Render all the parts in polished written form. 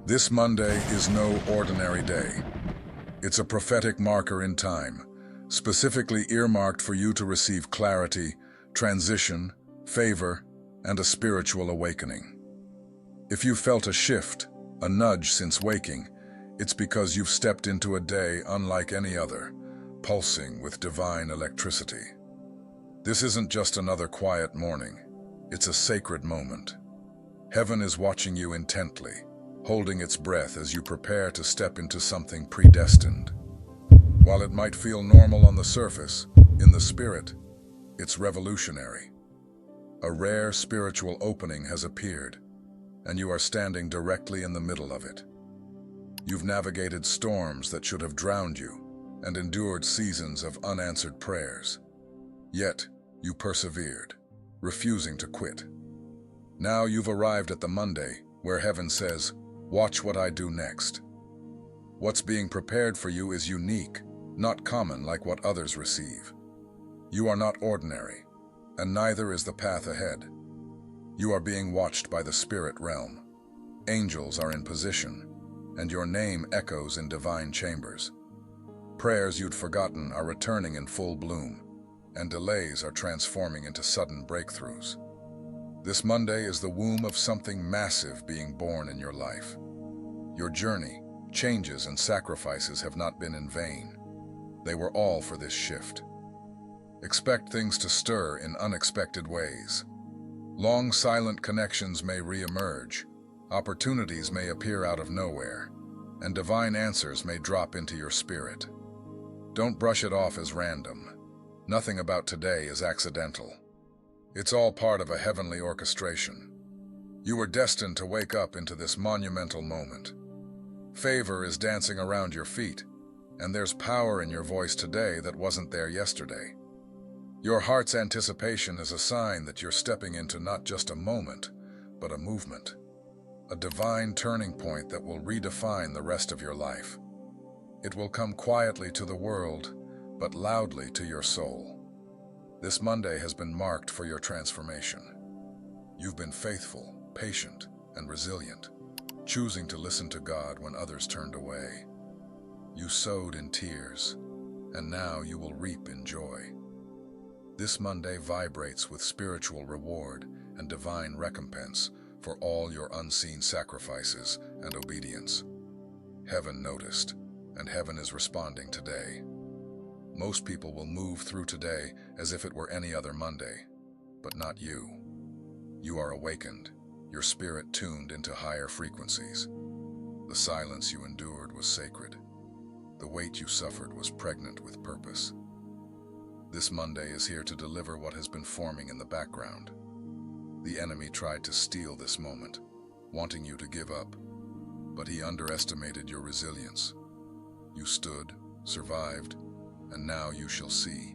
This Monday is no ordinary day. It's a prophetic marker in time, specifically earmarked for you to receive clarity, transition, favor, and a spiritual awakening. If you felt a shift, a nudge since waking, it's because you've stepped into a day unlike any other, pulsing with divine electricity. This isn't just another quiet morning. It's a sacred moment. Heaven is watching you intently, holding its breath as you prepare to step into something predestined. While it might feel normal on the surface, in the spirit, it's revolutionary. A rare spiritual opening has appeared, and you are standing directly in the middle of it. You've navigated storms that should have drowned you and endured seasons of unanswered prayers. Yet, you persevered, refusing to quit. Now you've arrived at the Monday where heaven says, "Watch what I do next." What's being prepared for you is unique, not common like what others receive. You are not ordinary, and neither is the path ahead. You are being watched by the spirit realm. Angels are in position, and your name echoes in divine chambers. Prayers you'd forgotten are returning in full bloom, and delays are transforming into sudden breakthroughs. This Monday is the womb of something massive being born in your life. Your journey, changes, and sacrifices have not been in vain. They were all for this shift. Expect things to stir in unexpected ways. Long silent connections may re-emerge, opportunities may appear out of nowhere, and divine answers may drop into your spirit. Don't brush it off as random. Nothing about today is accidental. It's all part of a heavenly orchestration. You were destined to wake up into this monumental moment. Favor is dancing around your feet, and there's power in your voice today that wasn't there yesterday. Your heart's anticipation is a sign that you're stepping into not just a moment, but a movement. A divine turning point that will redefine the rest of your life. It will come quietly to the world, but loudly to your soul. This Monday has been marked for your transformation. You've been faithful, patient, and resilient, choosing to listen to God when others turned away. You sowed in tears, and now you will reap in joy. This Monday vibrates with spiritual reward and divine recompense for all your unseen sacrifices and obedience. Heaven noticed, and heaven is responding today. Most people will move through today as if it were any other Monday, but not you. You are awakened, your spirit tuned into higher frequencies. The silence you endured was sacred. The weight you suffered was pregnant with purpose. This Monday is here to deliver what has been forming in the background. The enemy tried to steal this moment, wanting you to give up, but he underestimated your resilience. You stood, survived, and now you shall see.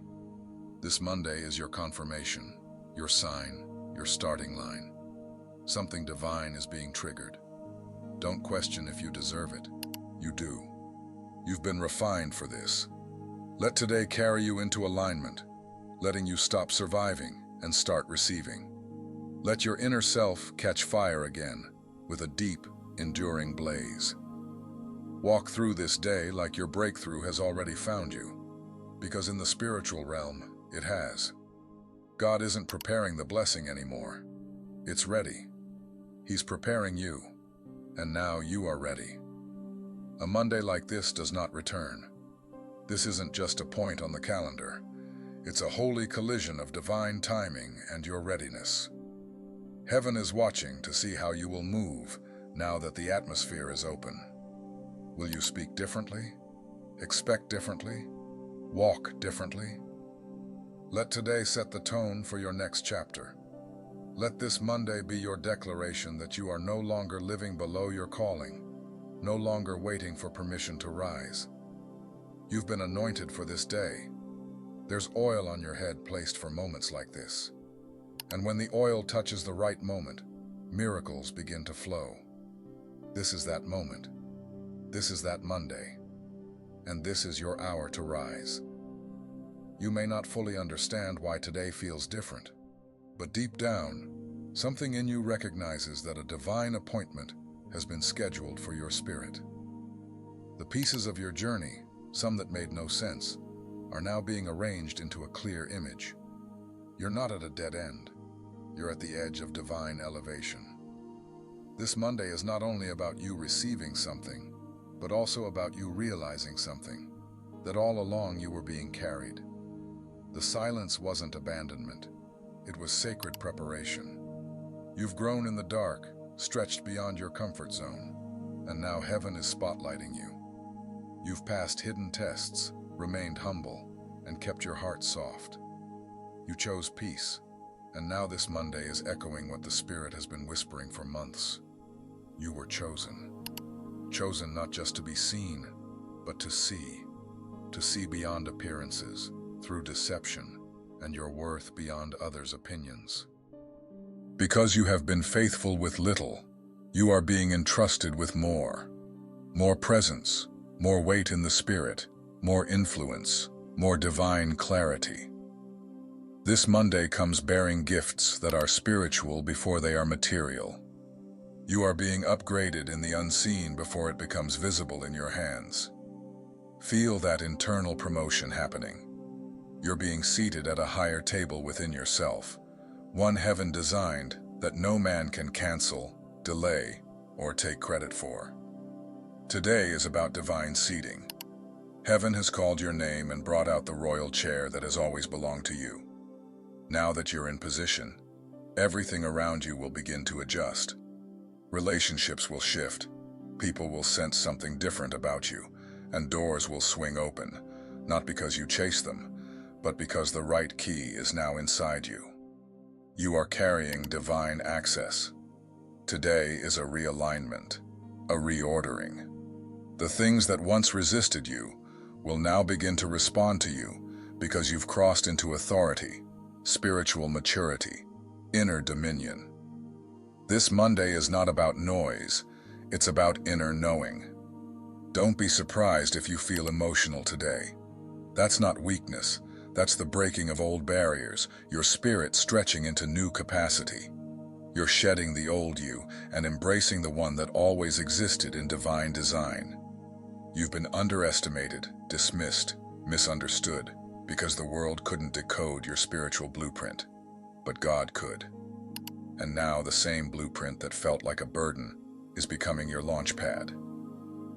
This Monday is your confirmation, your sign, your starting line. Something divine is being triggered. Don't question if you deserve it. You do. You've been refined for this. Let today carry you into alignment, letting you stop surviving and start receiving. Let your inner self catch fire again with a deep, enduring blaze. Walk through this day like your breakthrough has already found you. Because in the spiritual realm, it has. God isn't preparing the blessing anymore. It's ready. He's preparing you, and now you are ready. A Monday like this does not return. This isn't just a point on the calendar. It's a holy collision of divine timing and your readiness. Heaven is watching to see how you will move now that the atmosphere is open. Will you speak differently? Expect differently? Walk differently? Let today set the tone for your next chapter. Let this Monday be your declaration that you are no longer living below your calling, no longer waiting for permission to rise. You've been anointed for this day. There's oil on your head placed for moments like this. And when the oil touches the right moment, miracles begin to flow. This is that moment. This is that Monday. And this is your hour to rise. You may not fully understand why today feels different, but deep down, something in you recognizes that a divine appointment has been scheduled for your spirit. The pieces of your journey, some that made no sense, are now being arranged into a clear image. You're not at a dead end. You're at the edge of divine elevation. This Monday is not only about you receiving something, but also about you realizing something, that all along you were being carried. The silence wasn't abandonment. It was sacred preparation. You've grown in the dark, stretched beyond your comfort zone, and now heaven is spotlighting you. You've passed hidden tests, remained humble, and kept your heart soft. You chose peace, and now this Monday is echoing what the Spirit has been whispering for months. You were chosen. Chosen not just to be seen, but to see beyond appearances, through deception, and your worth beyond others' opinions. Because you have been faithful with little, you are being entrusted with more. More presence, more weight in the Spirit, more influence, more divine clarity. This Monday comes bearing gifts that are spiritual before they are material. You are being upgraded in the unseen before it becomes visible in your hands. Feel that internal promotion happening. You're being seated at a higher table within yourself, one heaven designed that no man can cancel, delay, or take credit for. Today is about divine seating. Heaven has called your name and brought out the royal chair that has always belonged to you. Now that you're in position, everything around you will begin to adjust. Relationships will shift, people will sense something different about you, and doors will swing open, not because you chase them, but because the right key is now inside you. You are carrying divine access. Today is a realignment, a reordering. The things that once resisted you will now begin to respond to you because you've crossed into authority, spiritual maturity, inner dominion. This Monday is not about noise, it's about inner knowing. Don't be surprised if you feel emotional today. That's not weakness, that's the breaking of old barriers, your spirit stretching into new capacity. You're shedding the old you and embracing the one that always existed in divine design. You've been underestimated, dismissed, misunderstood, because the world couldn't decode your spiritual blueprint, but God could. And now the same blueprint that felt like a burden is becoming your launch pad.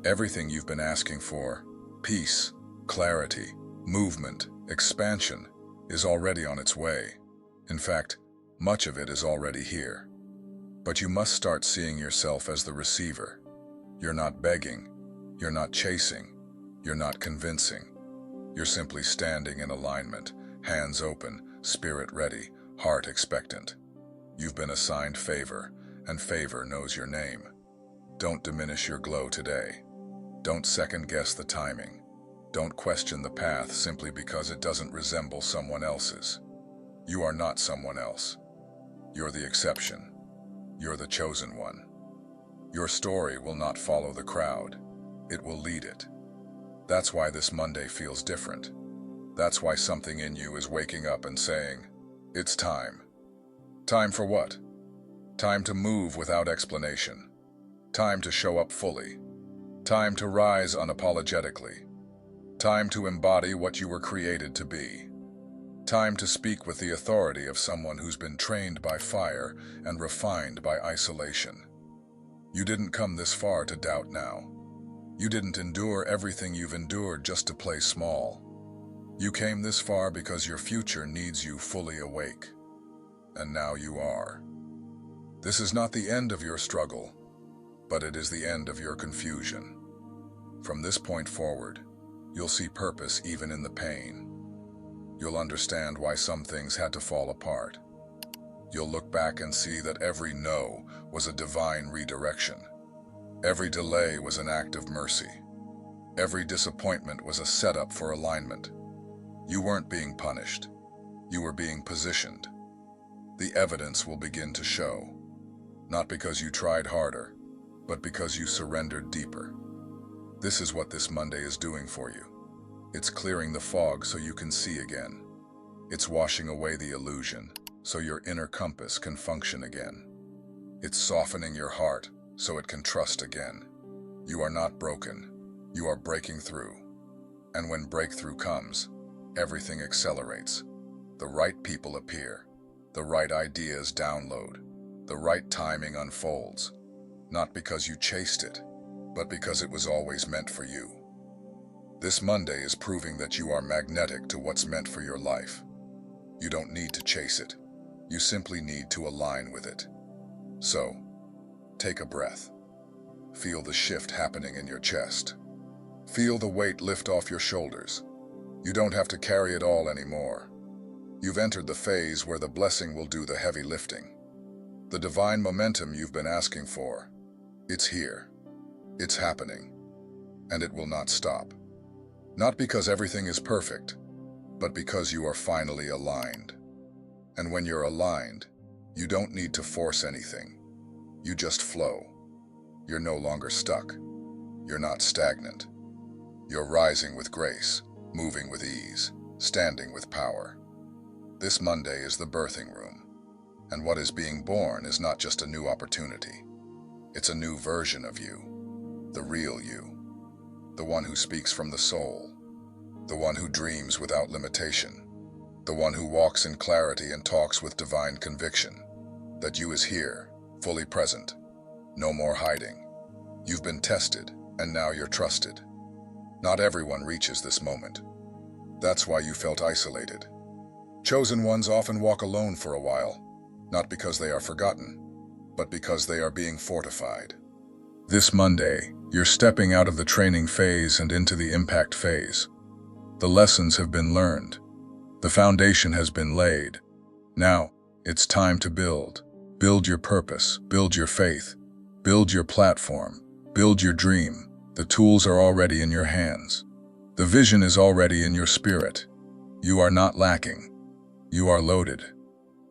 Everything you've been asking for, peace, clarity, movement, expansion, is already on its way. In fact, much of it is already here. But you must start seeing yourself as the receiver. You're not begging, you're not chasing, you're not convincing. You're simply standing in alignment, hands open, spirit ready, heart expectant. You've been assigned favor, and favor knows your name. Don't diminish your glow today. Don't second-guess the timing. Don't question the path simply because it doesn't resemble someone else's. You are not someone else. You're the exception. You're the chosen one. Your story will not follow the crowd. It will lead it. That's why this Monday feels different. That's why something in you is waking up and saying, it's time. Time for what? Time to move without explanation. Time to show up fully. Time to rise unapologetically. Time to embody what you were created to be. Time to speak with the authority of someone who's been trained by fire and refined by isolation. You didn't come this far to doubt now. You didn't endure everything you've endured just to play small. You came this far because your future needs you fully awake. And now you are. This is not the end of your struggle, but it is the end of your confusion. From this point forward, you'll see purpose even in the pain. You'll understand why some things had to fall apart. You'll look back and see that every no was a divine redirection. Every delay was an act of mercy. Every disappointment was a setup for alignment. You weren't being punished. You were being positioned. The evidence will begin to show, not because you tried harder, but because you surrendered deeper. This is what this Monday is doing for you. It's clearing the fog so you can see again. It's washing away the illusion so your inner compass can function again. It's softening your heart so it can trust again. You are not broken. You are breaking through. And when breakthrough comes, everything accelerates. The right people appear. The right ideas download. The right timing unfolds. Not because you chased it, but because it was always meant for you. This Monday is proving that you are magnetic to what's meant for your life. You don't need to chase it. You simply need to align with it. So, take a breath. Feel the shift happening in your chest. Feel the weight lift off your shoulders. You don't have to carry it all anymore. You've entered the phase where the blessing will do the heavy lifting. The divine momentum you've been asking for. It's here. It's happening. And it will not stop. Not because everything is perfect, but because you are finally aligned. And when you're aligned, you don't need to force anything. You just flow. You're no longer stuck. You're not stagnant. You're rising with grace, moving with ease, standing with power. This Monday is the birthing room. And what is being born is not just a new opportunity. It's a new version of you. The real you. The one who speaks from the soul. The one who dreams without limitation. The one who walks in clarity and talks with divine conviction. That you is here, fully present. No more hiding. You've been tested, and now you're trusted. Not everyone reaches this moment. That's why you felt isolated. Chosen ones often walk alone for a while, not because they are forgotten, but because they are being fortified. This Monday, you're stepping out of the training phase and into the impact phase. The lessons have been learned. The foundation has been laid. Now, it's time to build. Build your purpose, build your faith, build your platform, build your dream. The tools are already in your hands. The vision is already in your spirit. You are not lacking. You are loaded.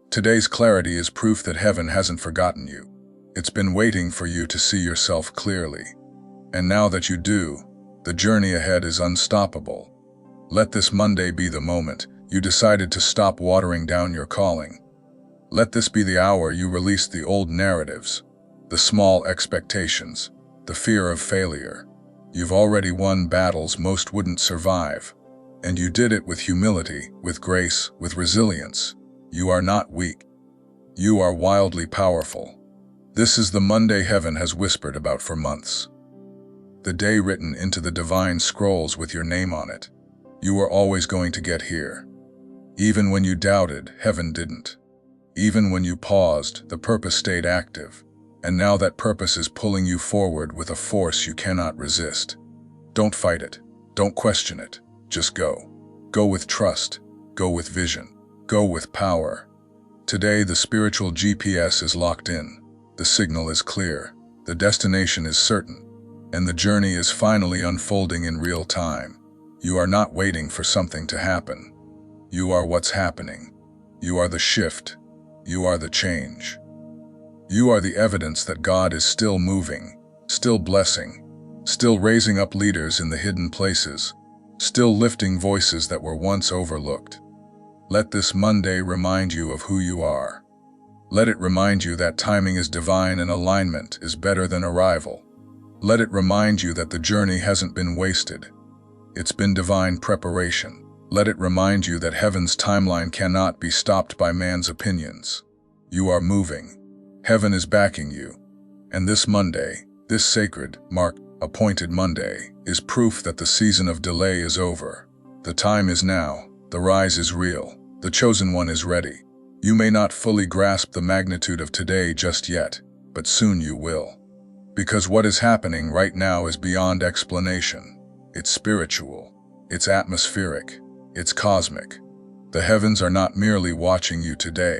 Today's clarity is proof that heaven hasn't forgotten you. It's been waiting for you to see yourself clearly. And now that you do, the journey ahead is unstoppable. Let this Monday be the moment you decided to stop watering down your calling. Let this be the hour you release the old narratives, the small expectations, the fear of failure. You've already won battles most wouldn't survive, and you did it with humility, with grace, with resilience. You are not weak. You are wildly powerful. This is the Monday heaven has whispered about for months. The day written into the divine scrolls with your name on it. You were always going to get here. Even when you doubted, heaven didn't. Even when you paused, the purpose stayed active. And now that purpose is pulling you forward with a force you cannot resist. Don't fight it. Don't question it. Just go. Go with trust. Go with vision. Go with power. Today, the spiritual GPS is locked in. The signal is clear. The destination is certain. And the journey is finally unfolding in real time. You are not waiting for something to happen. You are what's happening. You are the shift. You are the change. You are the evidence that God is still moving, still blessing, still raising up leaders in the hidden places, still lifting voices that were once overlooked. Let this Monday remind you of who you are. Let it remind you that timing is divine and alignment is better than arrival. Let it remind you that the journey hasn't been wasted. It's been divine preparation. Let it remind you that heaven's timeline cannot be stopped by man's opinions. You are moving. Heaven is backing you. And this Monday, this sacred, appointed Monday, is proof that the season of delay is over. The time is now. The rise is real. The chosen one is ready. You may not fully grasp the magnitude of today just yet, but soon you will. Because what is happening right now is beyond explanation. It's spiritual. It's atmospheric. It's cosmic. The heavens are not merely watching you today.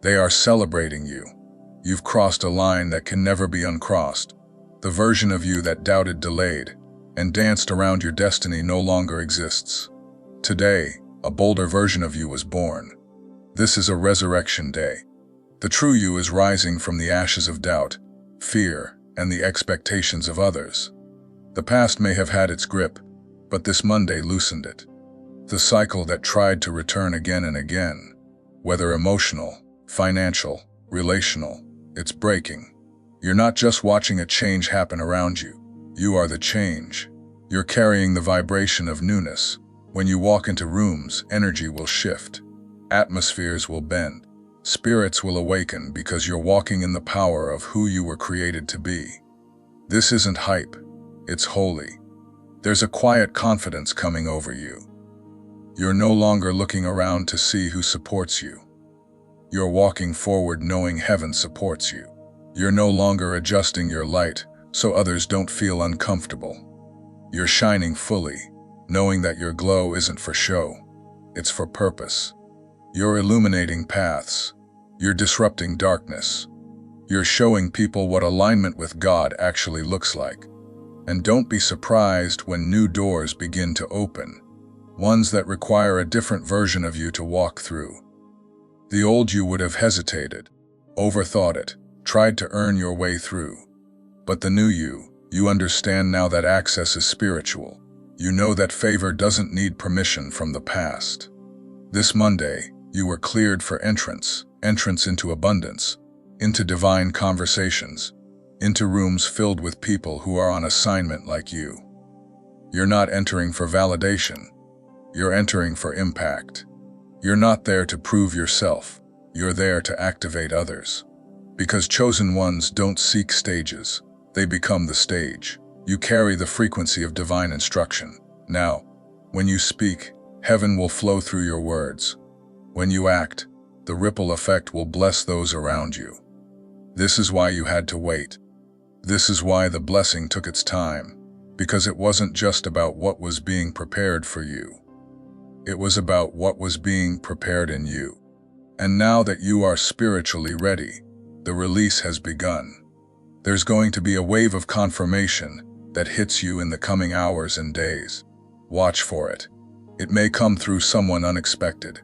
They are celebrating you. You've crossed a line that can never be uncrossed. The version of you that doubted, delayed, and danced around your destiny no longer exists. Today, a bolder version of you was born. This is a resurrection day. The true you is rising from the ashes of doubt, fear, and the expectations of others. The past may have had its grip, but this Monday loosened it. The cycle that tried to return again and again, whether emotional, financial, relational, it's breaking. You're not just watching a change happen around you. You are the change. You're carrying the vibration of newness. When you walk into rooms, energy will shift. Atmospheres will bend. Spirits will awaken because you're walking in the power of who you were created to be. This isn't hype. It's holy. There's a quiet confidence coming over you. You're no longer looking around to see who supports you. You're walking forward knowing heaven supports you. You're no longer adjusting your light so others don't feel uncomfortable. You're shining fully, knowing that your glow isn't for show. It's for purpose. You're illuminating paths. You're disrupting darkness. You're showing people what alignment with God actually looks like. And don't be surprised when new doors begin to open, ones that require a different version of you to walk through. The old you would have hesitated, overthought it, tried to earn your way through. But the new you understand now that access is spiritual. You know that favor doesn't need permission from the past. This Monday, you were cleared for entrance into abundance, into divine conversations, into rooms filled with people who are on assignment like you. You're not entering for validation. You're entering for impact. You're not there to prove yourself. You're there to activate others. Because chosen ones don't seek stages. They become the stage. You carry the frequency of divine instruction. Now, when you speak, heaven will flow through your words. When you act, the ripple effect will bless those around you. This is why you had to wait. This is why the blessing took its time. Because it wasn't just about what was being prepared for you. It was about what was being prepared in you. And now that you are spiritually ready, the release has begun. There's going to be a wave of confirmation that hits you in the coming hours and days. Watch for it. It may come through someone unexpected.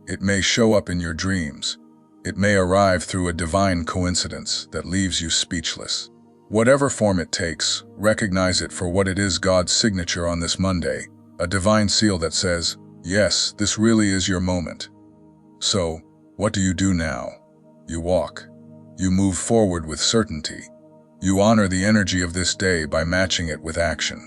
It may show up in your dreams. It may arrive through a divine coincidence that leaves you speechless. Whatever form it takes, recognize it for what it is: God's signature on this Monday, a divine seal that says, yes, this really is your moment. So, what do you do now? You walk. You move forward with certainty. You honor the energy of this day by matching it with action.